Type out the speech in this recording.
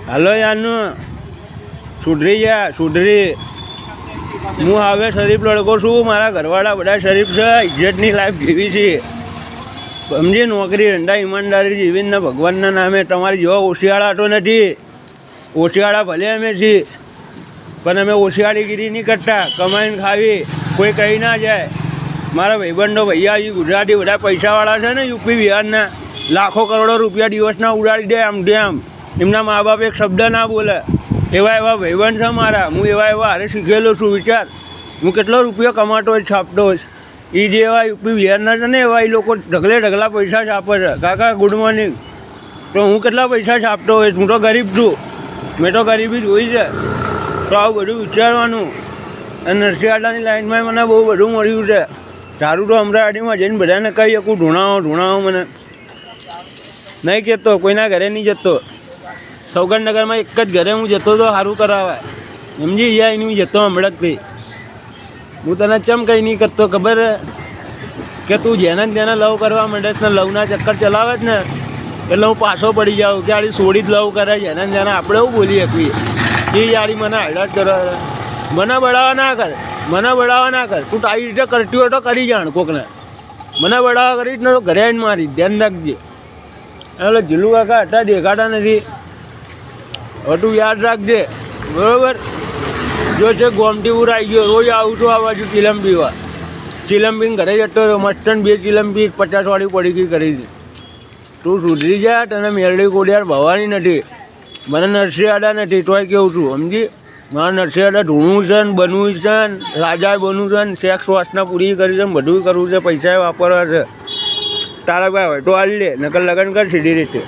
હાલો યારનું સુધરી ગયા સુધરી. હું હવે શરીફ લડકો છું. મારા ઘરવાળા બધા શરીફ છે. ઇજ્જતની લાઈફ જીવી છે. સમજી, નોકરી ધંધા ઈમાનદારી જીવીને ભગવાનના નામે. તમારી જેવા ઓશિયાળા તો નથી. ઓશિયાળા ભલે અમે છીએ, પણ અમે ઓશિયાળીગીરી નહીં કરતા. કમાઈને ખાવી, કોઈ કહી ના જાય. મારા ભાઈબંધો ભૈયાજી ગુજરાતી બધા પૈસાવાળા છે ને, યુપી બિહારના, લાખો કરોડો રૂપિયા દિવસના ઉડાડી દે આમ તેમ. એમના મા બાપ એક શબ્દ ના બોલે. એવા ભાઈબંધ છે મારા. હું એવા હારે શીખેલો છું. વિચાર, હું કેટલો રૂપિયો કમાતો હોય, છાપતો હોય. એ જે એવા યુપી બિહારના છે ને, એવા એ લોકો ઢગલા પૈસા છાપે છે. કાકા ગુડ મોર્નિંગ. તો હું કેટલા પૈસા છાપતો હોઈશ? હું તો ગરીબ છું. મેં તો ગરીબી જોઈ છે. તો આવું બધું વિચારવાનું. અને નરસિંહ લાઈનમાં મને બહુ બધું મળ્યું છે. સારું તો અમરાવાડીમાં જઈને બધાને કહી શકું, ઢૂણાવો મને. નહીં કહેતો, કોઈના ઘરે નહીં જતો. સૌગંધનગરમાં એક જ ઘરે હું જતો તો સારું કરાવાય. સમજી ગયા એની જતો હમણાંથી. હું તને ચમ કંઈ નહીં કરતો ખબર કે તું જેને તેને લવ કરવા માંડે ને, લવના ચક્કર ચલાવે જ ને, એટલે હું પાછો પડી જાઉં કે આડી છોડી જ લવ કરે. જેને તેને આપણે એવું બોલી શકીએ એ યારી મને હાઈલાઇટ કરવા. મને બળાવા ના કર. તું તારી રીતે કરતી હોય તો કરી જાણ કોકને. મને બળાવા કરીશ ને તો ઘરે આવીને મારી. ધ્યાન રાખજે. એટલે જીલુ કાકા હતા, દેખાતા નથી. હવે તું યાદ રાખજે, બરાબર? જો છે ગોમતી પૂર આવી ગયો. રોજ આવું છું આ બાજુ ચીલમ પીવા. ચીલમ પીને ઘરે જતો રહ્યો. મસ્તન 2 ચીલમ પી 50 વાળી પડી ગઈ કરી હતી. તું સુધરી જા. તને મેરડી કોડિયાર ભવાની નથી. મને નરસિંહ આડા નથી. તોય કેવું છું, સમજી? મારા નરસિંહ આડા ઢૂણવું છે ને, બનવું છે ને, રાજા બનવું છે ને, સેક્સ વાસના પૂરી કરી છે ને, બધું કરવું છે. પૈસા વાપરવા છે. તારા ભાઈ હોય તો હાલ લે, નકર લગ્ન કર સીધી રીતે.